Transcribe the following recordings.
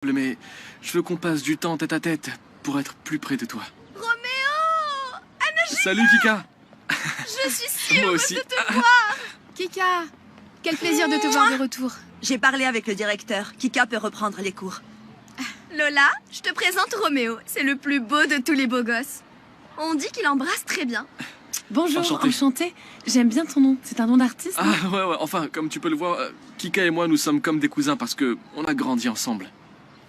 Mais je veux qu'on passe du temps tête à tête pour être plus près de toi. Roméo! Anna, Salut Kika. je suis si Moi heureuse aussi. de te voir. Kika, quel plaisir de te voir de retour. J'ai parlé avec le directeur. Kika peut reprendre les cours. Lola, je te présente Roméo. C'est le plus beau de tous les beaux gosses. On dit qu'il embrasse très bien. Bonjour, Enchanté. enchantée. J'aime bien ton nom. C'est un nom d'artiste, non? Ah ouais, enfin, comme tu peux le voir, Kika et moi, nous sommes comme des cousins parce que on a grandi ensemble.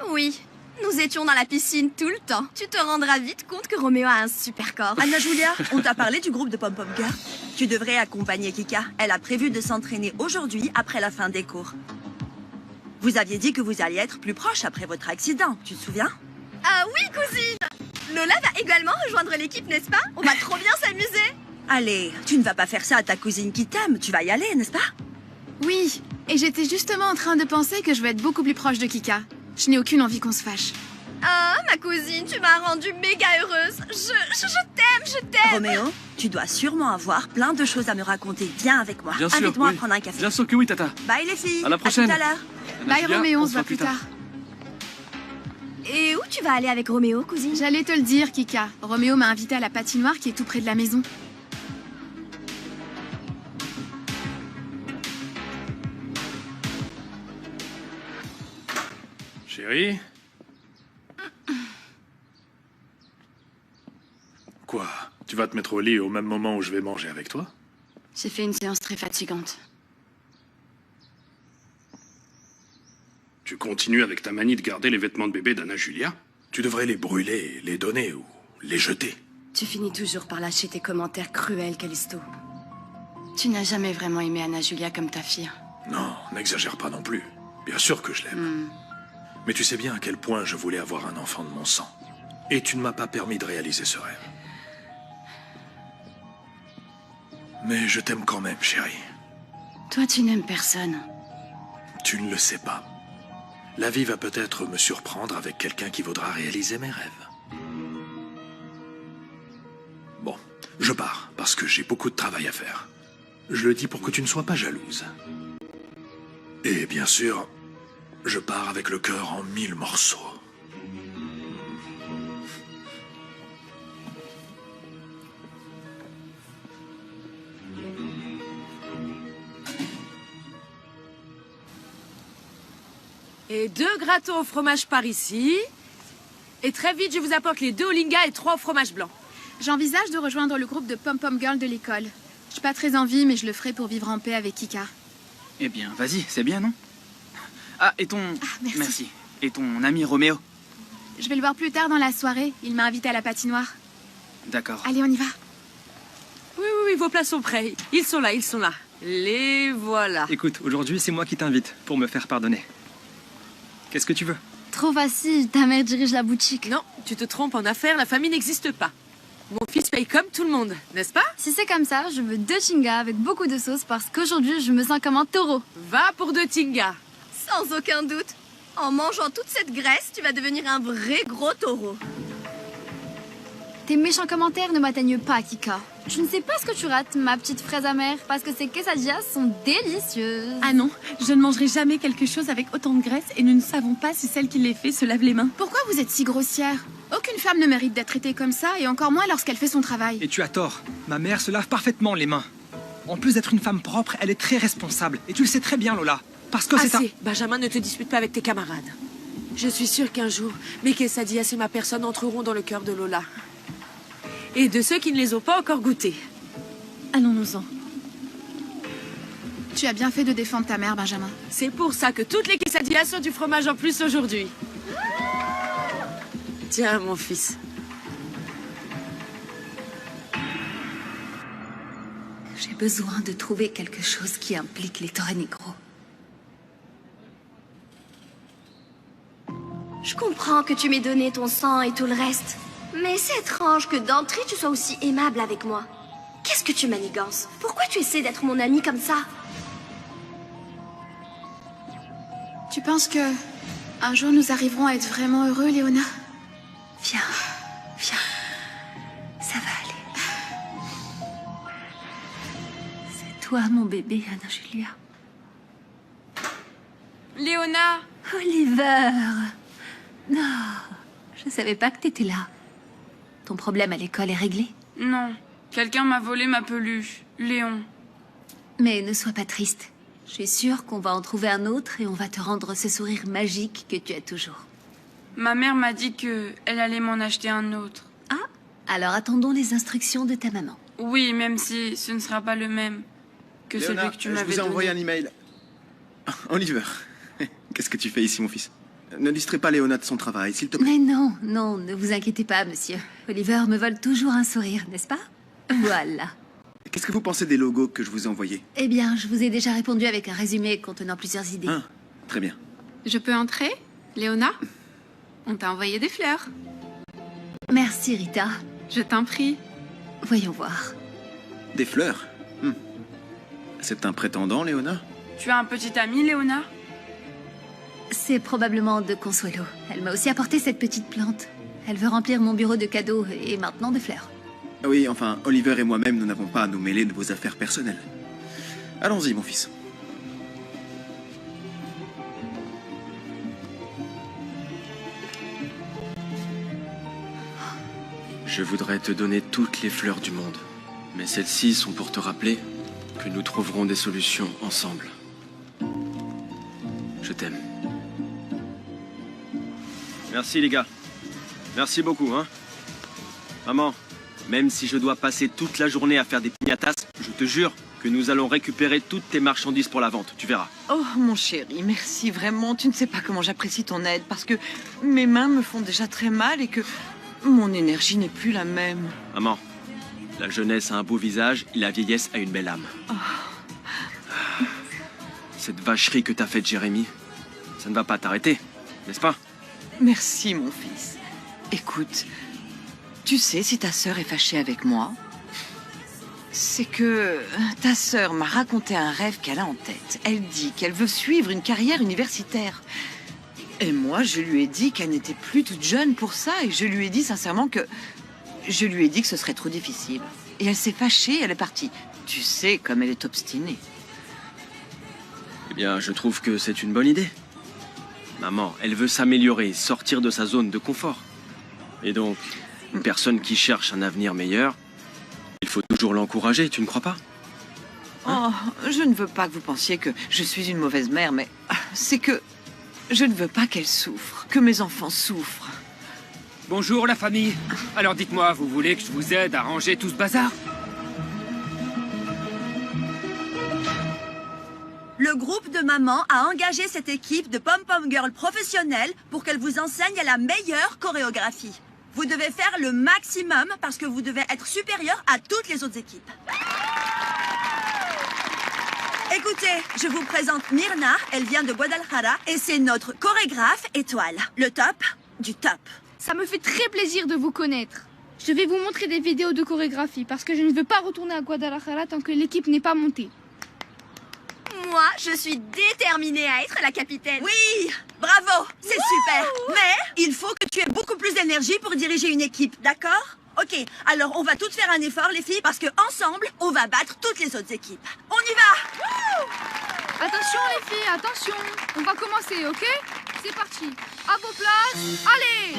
Oui, nous étions dans la piscine tout le temps. Tu te rendras vite compte que Roméo a un super corps. Anna Julia, on t'a parlé du groupe de Pom Pom Girl? Tu devrais accompagner Kika. Elle a prévu de s'entraîner aujourd'hui après la fin des cours. Vous aviez dit que vous alliez être plus proche après votre accident, tu te souviens? Ah oui, cousine! Lola va également rejoindre l'équipe, n'est-ce pas? On va trop bien s'amuser. Allez, tu ne vas pas faire ça à ta cousine qui t'aime. Tu vas y aller, n'est-ce pas? Oui, et j'étais justement en train de penser que je vais être beaucoup plus proche de Kika. Je n'ai aucune envie qu'on se fâche. Ah, ma cousine, tu m'as rendue méga heureuse. Je t'aime. Roméo, tu dois sûrement avoir plein de choses à me raconter. Viens avec moi. Bien sûr, Invite-moi oui. à prendre un café. Bien sûr que oui, Tata. Bye les filles. À la prochaine. À tout à l'heure. Anna Bye Julia, Roméo, on se voit plus tard. Et où tu vas aller avec Roméo, cousine? J'allais te le dire, Kika. Roméo m'a invité à la patinoire qui est tout près de la maison. Chérie? Quoi? Tu vas te mettre au lit au même moment où je vais manger avec toi? J'ai fait une séance très fatigante. Tu continues avec ta manie de garder les vêtements de bébé d'Anna Julia? Tu devrais les brûler, les donner ou les jeter. Tu finis toujours par lâcher tes commentaires cruels, Callisto. Tu n'as jamais vraiment aimé Anna Julia comme ta fille. Non, n'exagère pas non plus. Bien sûr que je l'aime. Mais tu sais bien à quel point je voulais avoir un enfant de mon sang. Et tu ne m'as pas permis de réaliser ce rêve. Mais je t'aime quand même, chérie. Toi, tu n'aimes personne. Tu ne le sais pas. La vie va peut-être me surprendre avec quelqu'un qui voudra réaliser mes rêves. Bon, je pars, parce que j'ai beaucoup de travail à faire. Je le dis pour que tu ne sois pas jalouse. Et bien sûr, je pars avec le cœur en 1000 morceaux. Et 2 gratons au fromage par ici. Et très vite, je vous apporte les 2 Olinga et 3 au fromage blanc. J'envisage de rejoindre le groupe de Pom Pom Girl de l'école. Je n'ai pas très envie, mais je le ferai pour vivre en paix avec Kika. Eh bien, vas-y, c'est bien, non? Ah, et ton... merci. Et ton ami Roméo? Je vais le voir plus tard dans la soirée. Il m'a invité à la patinoire. D'accord. Allez, on y va. Oui, vos plats sont prêts. Ils sont là. Les voilà. Écoute, aujourd'hui, c'est moi qui t'invite pour me faire pardonner. Qu'est-ce que tu veux? Trop facile, ta mère dirige la boutique. Non, tu te trompes en affaires, la famille n'existe pas. Mon fils paye comme tout le monde, n'est-ce pas? Si c'est comme ça, je veux 2 chingas avec beaucoup de sauce parce qu'aujourd'hui, je me sens comme un taureau. Va pour 2 tingas. Sans aucun doute. En mangeant toute cette graisse, tu vas devenir un vrai gros taureau. Tes méchants commentaires ne m'atteignent pas, Kika. Tu ne sais pas ce que tu rates, ma petite fraise amère, parce que ces quesadillas sont délicieuses. Ah non, je ne mangerai jamais quelque chose avec autant de graisse et nous ne savons pas si celle qui les fait se lave les mains. Pourquoi vous êtes si grossière? Aucune femme ne mérite d'être traitée comme ça, et encore moins lorsqu'elle fait son travail. Et tu as tort. Ma mère se lave parfaitement les mains. En plus d'être une femme propre, elle est très responsable. Et tu le sais très bien, Lola. Parce que c'est un... Assez, Benjamin, ne te dispute pas avec tes camarades. Je suis sûre qu'un jour, mes quesadillas et ma personne entreront dans le cœur de Lola. Et de ceux qui ne les ont pas encore goûtés. Allons-nous-en. Tu as bien fait de défendre ta mère, Benjamin. C'est pour ça que toutes les quesadillas sont du fromage en plus aujourd'hui. Tiens, mon fils. J'ai besoin de trouver quelque chose qui implique les Torre Negro. Je comprends que tu m'aies donné ton sang et tout le reste. Mais c'est étrange que d'entrée tu sois aussi aimable avec moi. Qu'est-ce que tu manigances? Pourquoi tu essaies d'être mon ami comme ça? Tu penses que un jour nous arriverons à être vraiment heureux, Léona? Viens, ça va aller. C'est toi, mon bébé, Anna Julia. Léona! Oliver, Non, je savais pas que t'étais là. Ton problème à l'école est réglé? Non, quelqu'un m'a volé ma peluche, Léon. Mais ne sois pas triste. Je suis sûre qu'on va en trouver un autre et on va te rendre ce sourire magique que tu as toujours. Ma mère m'a dit que elle allait m'en acheter un autre. Ah, alors attendons les instructions de ta maman. Oui, même si ce ne sera pas le même que Léona, celui que tu m'avais donné. Je vous ai envoyé un email. Oliver, qu'est-ce que tu fais ici, mon fils? Ne distrais pas Léona de son travail, s'il te plaît. Mais non, non, ne vous inquiétez pas, monsieur. Oliver me vole toujours un sourire, n'est-ce pas? Voilà. Qu'est-ce que vous pensez des logos que je vous ai envoyés? Eh bien, je vous ai déjà répondu avec un résumé contenant plusieurs idées. Ah, très bien. Je peux entrer, Léona? On t'a envoyé des fleurs. Merci, Rita. Je t'en prie. Voyons voir. Des fleurs? C'est un prétendant, Léona? Tu as un petit ami, Léona? C'est probablement de Consuelo. Elle m'a aussi apporté cette petite plante. Elle veut remplir mon bureau de cadeaux et maintenant de fleurs. Oui, enfin, Oliver et moi-même, nous n'avons pas à nous mêler de vos affaires personnelles. Allons-y, mon fils. Je voudrais te donner toutes les fleurs du monde. Mais celles-ci sont pour te rappeler que nous trouverons des solutions ensemble. Je t'aime. Merci les gars. Merci beaucoup, hein. Maman, même si je dois passer toute la journée à faire des piñatas, je te jure que nous allons récupérer toutes tes marchandises pour la vente, tu verras. Oh, mon chéri, merci vraiment. Tu ne sais pas comment j'apprécie ton aide parce que mes mains me font déjà très mal et que mon énergie n'est plus la même. Maman, la jeunesse a un beau visage et la vieillesse a une belle âme. Oh. Cette vacherie que t'as faite, Jérémy, ça ne va pas t'arrêter, n'est-ce pas? Merci, mon fils. Écoute, tu sais si ta sœur est fâchée avec moi? C'est que ta sœur m'a raconté un rêve qu'elle a en tête. Elle dit qu'elle veut suivre une carrière universitaire. Et moi, je lui ai dit qu'elle n'était plus toute jeune pour ça. Et je lui ai dit sincèrement que... Je lui ai dit que ce serait trop difficile. Et elle s'est fâchée, elle est partie. Tu sais comme elle est obstinée. Eh bien, je trouve que c'est une bonne idée. Maman, elle veut s'améliorer, sortir de sa zone de confort. Et donc, une personne qui cherche un avenir meilleur, il faut toujours l'encourager, tu ne crois pas? Oh, je ne veux pas que vous pensiez que je suis une mauvaise mère, mais c'est que je ne veux pas qu'elle souffre, que mes enfants souffrent. Bonjour la famille. Alors dites-moi, vous voulez que je vous aide à ranger tout ce bazar? Le groupe de mamans a engagé cette équipe de pom-pom girls professionnelles pour qu'elle vous enseigne la meilleure chorégraphie. Vous devez faire le maximum parce que vous devez être supérieur à toutes les autres équipes. Écoutez, je vous présente Myrna, elle vient de Guadalajara et c'est notre chorégraphe étoile. Le top du top. Ça me fait très plaisir de vous connaître. Je vais vous montrer des vidéos de chorégraphie parce que je ne veux pas retourner à Guadalajara tant que l'équipe n'est pas montée. Moi, je suis déterminée à être la capitaine. Oui, bravo, c'est super. Mais il faut que tu aies beaucoup plus d'énergie pour diriger une équipe, d'accord? Ok, alors on va toutes faire un effort les filles parce que ensemble, on va battre toutes les autres équipes. On y va! Attention les filles, attention. On va commencer, ok? C'est parti. À vos places, allez!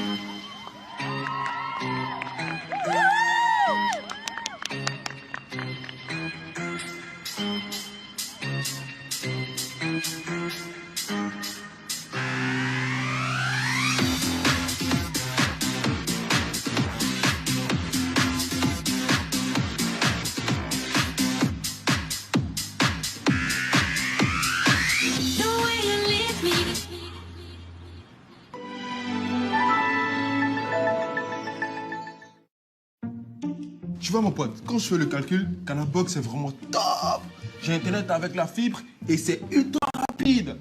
Tu vois mon pote, quand je fais le calcul, Canal Box c'est vraiment top. J'ai internet avec la fibre et c'est ultra rapide.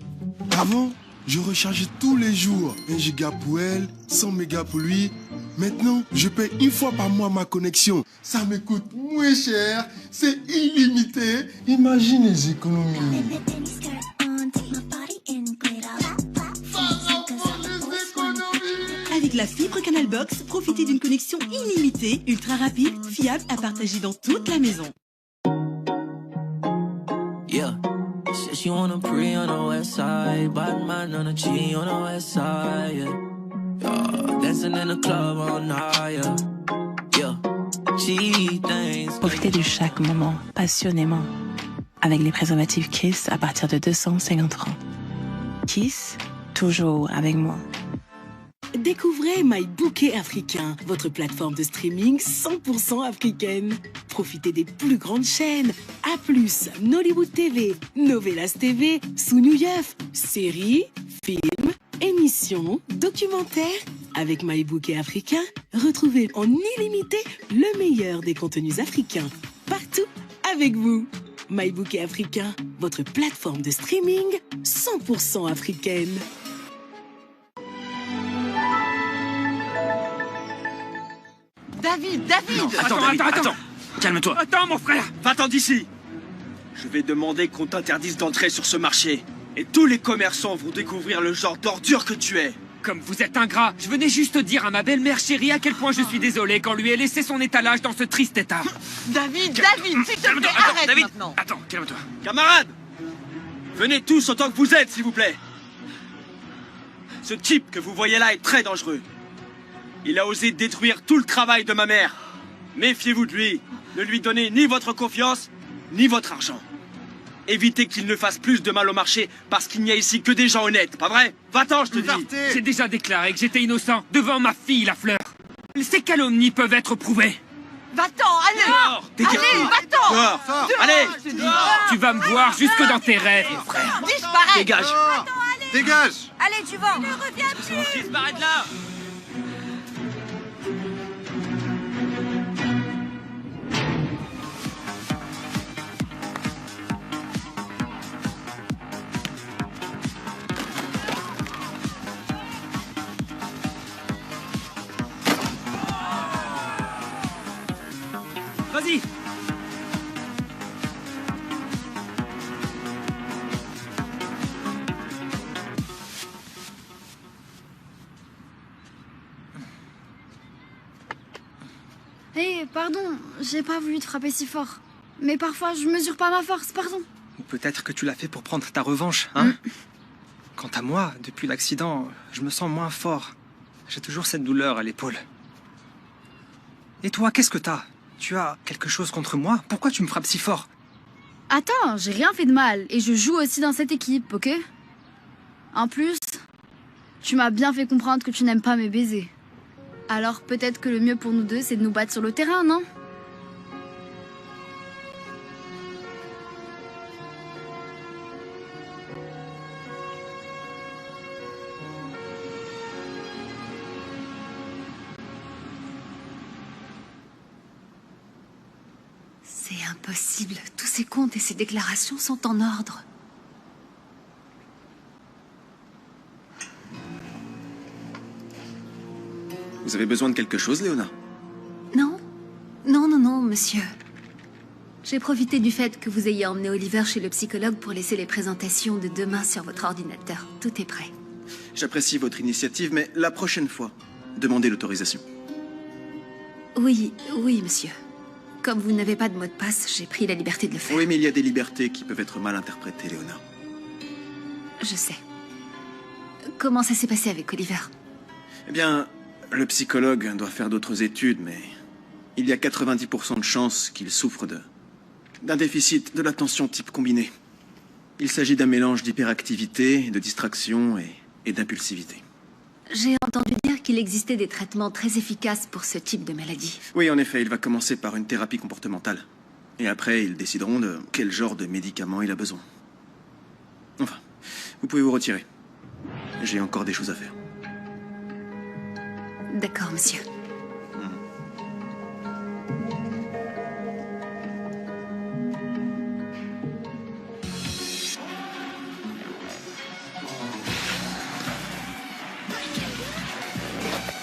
Avant, je rechargeais tous les jours. 1 giga pour elle, 100 mégas pour lui. Maintenant, je paye une fois par mois ma connexion. Ça me coûte moins cher, c'est illimité. Imagine les économies. Avec la fibre Canal Box, profitez d'une connexion illimitée, ultra rapide, fiable à partager dans toute la maison. Yeah, said she wanna pre on the west side, bad man on the G on the west side. Yeah, dancing in the club all night, yeah. Yeah. She thinks. Profitez de chaque moment passionnément avec les préservatifs Kiss à partir de 250 francs. Kiss, toujours avec moi. Découvrez My Bouquet Africain, votre plateforme de streaming 100% africaine. Profitez des plus grandes chaînes, A+, Nollywood TV, Novelas TV, Sunu Yef, séries, films, émissions, documentaires. Avec My Bouquet Africain, retrouvez en illimité le meilleur des contenus africains, partout avec vous. My Bouquet Africain, votre plateforme de streaming 100% africaine. David! Non, attends. Calme-toi. Attends, mon frère. Va-t'en d'ici. Je vais demander qu'on t'interdise d'entrer sur ce marché. Et tous les commerçants vont découvrir le genre d'ordure que tu es. Comme vous êtes ingrat, je venais juste dire à ma belle-mère chérie à quel point je suis désolé quand lui ai laissé son étalage dans ce triste état. David, s'il te plaît, arrête David, maintenant. attends, calme-toi. Camarades, venez tous autant que vous êtes, s'il vous plaît. Ce type que vous voyez là est très dangereux. Il a osé détruire tout le travail de ma mère. Méfiez-vous de lui. Ne lui donnez ni votre confiance, ni votre argent. Évitez qu'il ne fasse plus de mal au marché, parce qu'il n'y a ici que des gens honnêtes, pas vrai? Va-t'en, je te dis. J'ai déjà déclaré que j'étais innocent devant ma fille, la fleur. Ces calomnies peuvent être prouvées. Va-t'en, allez! Dehors, Allez, va-t'en! Dehors, allez! Tu vas me voir jusque dans tes rêves, mon frère. Disparais! Dégage! Dégage! Allez, tu vas. Ne reviens plus. Disparaît de là! Vas-y. Hé, pardon, j'ai pas voulu te frapper si fort. Mais parfois, je mesure pas ma force, pardon. Ou peut-être que tu l'as fait pour prendre ta revanche, hein? Quant à moi, depuis l'accident, je me sens moins fort. J'ai toujours cette douleur à l'épaule. Et toi, qu'est-ce que t'as? Tu as quelque chose contre moi? Pourquoi tu me frappes si fort? Attends, j'ai rien fait de mal. Et je joue aussi dans cette équipe, ok? En plus, tu m'as bien fait comprendre que tu n'aimes pas mes baisers. Alors peut-être que le mieux pour nous deux, c'est de nous battre sur le terrain, non? C'est impossible. Tous ces comptes et ces déclarations sont en ordre. Vous avez besoin de quelque chose, Léona? Non, non, monsieur. J'ai profité du fait que vous ayez emmené Oliver chez le psychologue pour laisser les présentations de demain sur votre ordinateur. Tout est prêt. J'apprécie votre initiative, mais la prochaine fois, demandez l'autorisation. Oui, monsieur. Comme vous n'avez pas de mot de passe, j'ai pris la liberté de le faire. Oui, mais il y a des libertés qui peuvent être mal interprétées, Léona. Je sais. Comment ça s'est passé avec Oliver? Eh bien, le psychologue doit faire d'autres études, mais il y a 90% de chances qu'il souffre d'un déficit de l'attention type combiné. Il s'agit d'un mélange d'hyperactivité, de distraction et d'impulsivité. J'ai entendu dire qu'il existait des traitements très efficaces pour ce type de maladie. Oui, en effet, il va commencer par une thérapie comportementale. Et après, ils décideront de quel genre de médicament il a besoin. Enfin, vous pouvez vous retirer. J'ai encore des choses à faire. D'accord, monsieur.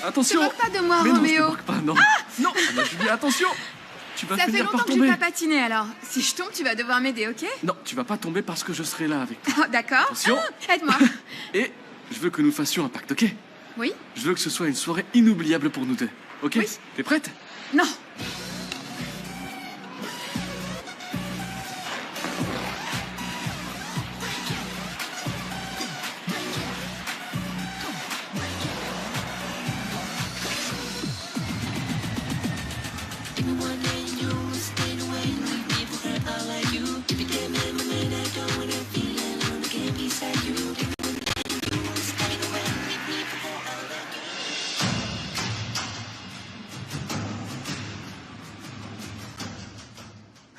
Attention! Te moque pas de moi, Mais non, Roméo. je te moque pas, non. Non, bah, Julie, attention! Tu vas Ça fait finir longtemps par que j'ai tomber. pas patiné alors. Si je tombe, tu vas devoir m'aider, ok? Non, tu vas pas tomber parce que je serai là avec toi. Oh, d'accord. Attention. Aide-moi. Et je veux que nous fassions un pacte, ok? Oui? Je veux que ce soit une soirée inoubliable pour nous deux. Ok? Oui. T'es prête? Non.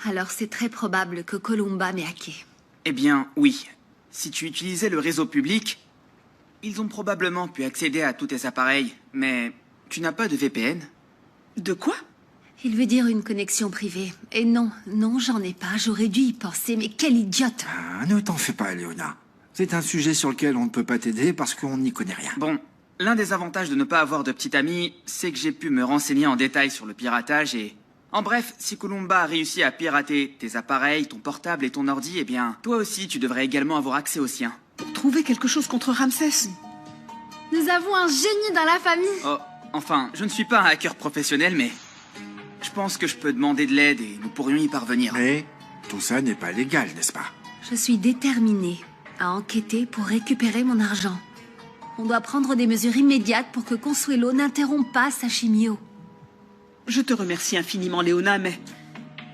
Alors c'est très probable que Columba m'ait hacké. Eh bien, oui. Si tu utilisais le réseau public, ils ont probablement pu accéder à tous tes appareils, mais tu n'as pas de VPN. De quoi? Il veut dire une connexion privée. Et non, j'en ai pas. J'aurais dû y penser, mais quelle idiote! Ah, ne t'en fais pas, Léona. C'est un sujet sur lequel on ne peut pas t'aider parce qu'on n'y connaît rien. Bon, l'un des avantages de ne pas avoir de petit ami, c'est que j'ai pu me renseigner en détail sur le piratage et... En bref, si Columba a réussi à pirater tes appareils, ton portable et ton ordi, eh bien, toi aussi, tu devrais également avoir accès aux siens. Trouver quelque chose contre Ramsès. Nous avons un génie dans la famille. Oh, enfin, je ne suis pas un hacker professionnel, mais... Je pense que je peux demander de l'aide et nous pourrions y parvenir. Mais tout ça n'est pas légal, n'est-ce pas? Je suis déterminée à enquêter pour récupérer mon argent. On doit prendre des mesures immédiates pour que Consuelo n'interrompe pas sa chimio. Je te remercie infiniment, Léona, mais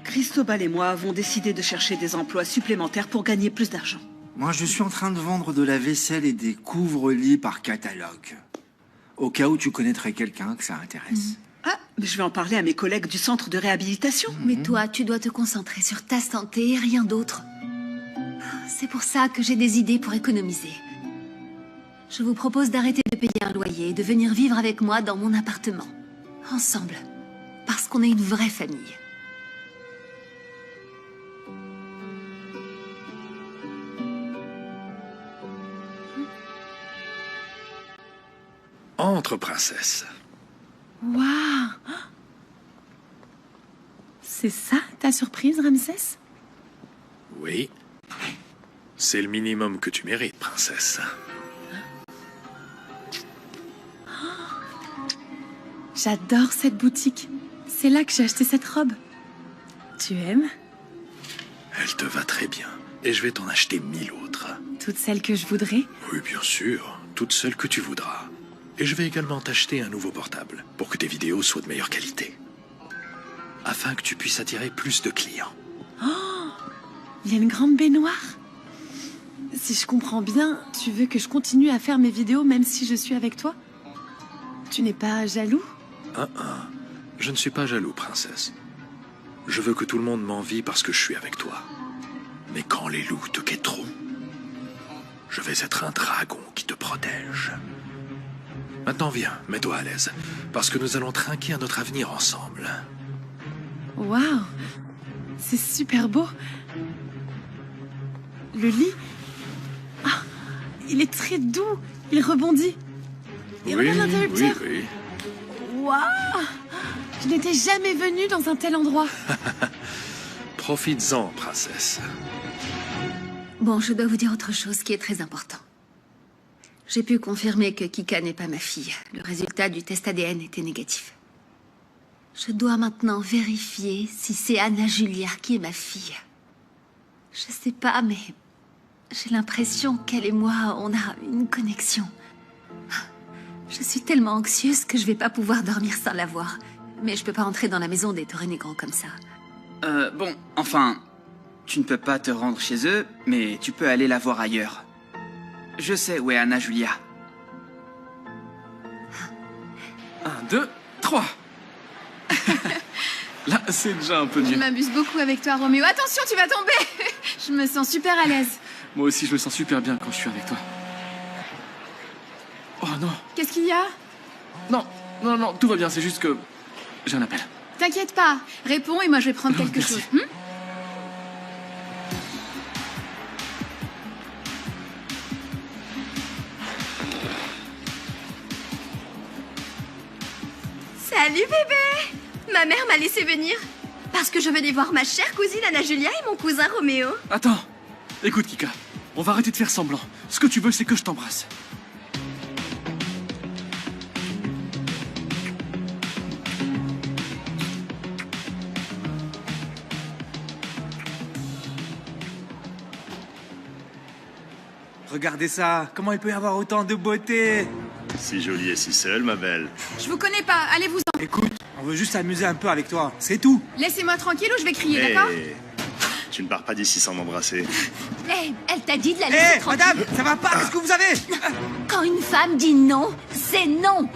Cristobal et moi avons décidé de chercher des emplois supplémentaires pour gagner plus d'argent. Moi, je suis en train de vendre de la vaisselle et des couvre-lits par catalogue. Au cas où tu connaîtrais quelqu'un que ça intéresse. Ah, mais je vais en parler à mes collègues du centre de réhabilitation. Mais toi, tu dois te concentrer sur ta santé et rien d'autre. C'est pour ça que j'ai des idées pour économiser. Je vous propose d'arrêter de payer un loyer et de venir vivre avec moi dans mon appartement. Ensemble. Parce qu'on est une vraie famille. Entre, princesse. Waouh! C'est ça, ta surprise, Ramsès? Oui. C'est le minimum que tu mérites, princesse. J'adore cette boutique. C'est là que j'ai acheté cette robe. Tu aimes? Elle te va très bien. Et je vais t'en acheter 1000 autres. Toutes celles que je voudrais? Oui, bien sûr. Toutes celles que tu voudras. Et je vais également t'acheter un nouveau portable pour que tes vidéos soient de meilleure qualité. Afin que tu puisses attirer plus de clients. Oh! Il y a une grande baignoire. Si je comprends bien, tu veux que je continue à faire mes vidéos même si je suis avec toi? Tu n'es pas jaloux? Je ne suis pas jaloux, princesse. Je veux que tout le monde m'envie parce que je suis avec toi. Mais quand les loups te quêteront, je vais être un dragon qui te protège. Maintenant viens, mets-toi à l'aise, parce que nous allons trinquer à notre avenir ensemble. Waouh! C'est super beau. Le lit... Ah, il est très doux. Il rebondit. Et regarde l'interrupteur. Oui. Waouh! Je n'étais jamais venue dans un tel endroit. Profites-en, princesse. Bon, je dois vous dire autre chose qui est très important. J'ai pu confirmer que Kika n'est pas ma fille. Le résultat du test ADN était négatif. Je dois maintenant vérifier si c'est Anna Julia qui est ma fille. Je sais pas, mais j'ai l'impression qu'elle et moi, on a une connexion. Je suis tellement anxieuse que je vais pas pouvoir dormir sans la voir. Mais je peux pas entrer dans la maison des Torre-Negro comme ça. Bon, enfin, tu ne peux pas te rendre chez eux, mais tu peux aller la voir ailleurs. Je sais où est Anna Julia. 1, 2, 3. Là, c'est déjà un peu mieux. Je m'amuse beaucoup avec toi, Roméo. Attention, tu vas tomber. Je me sens super à l'aise. Moi aussi, je me sens super bien quand je suis avec toi. Oh non. Qu'est-ce qu'il y a? Non, tout va bien, c'est juste que j'ai un appel. T'inquiète pas. Réponds et moi je vais prendre quelque chose. Salut bébé! Ma mère m'a laissé venir parce que je venais voir ma chère cousine Anna Julia et mon cousin Roméo. Attends, écoute Kika, on va arrêter de faire semblant. Ce que tu veux, c'est que je t'embrasse. Regardez ça, comment il peut y avoir autant de beauté? Si jolie et si seule, ma belle. Je vous connais pas, allez-vous-en. Écoute, on veut juste s'amuser un peu avec toi, c'est tout. Laissez-moi tranquille ou je vais crier, d'accord? Tu ne pars pas d'ici sans m'embrasser. Hé, elle t'a dit de la laisser tranquille. Madame, ça va pas, qu'est-ce que vous avez? Quand une femme dit non, c'est non.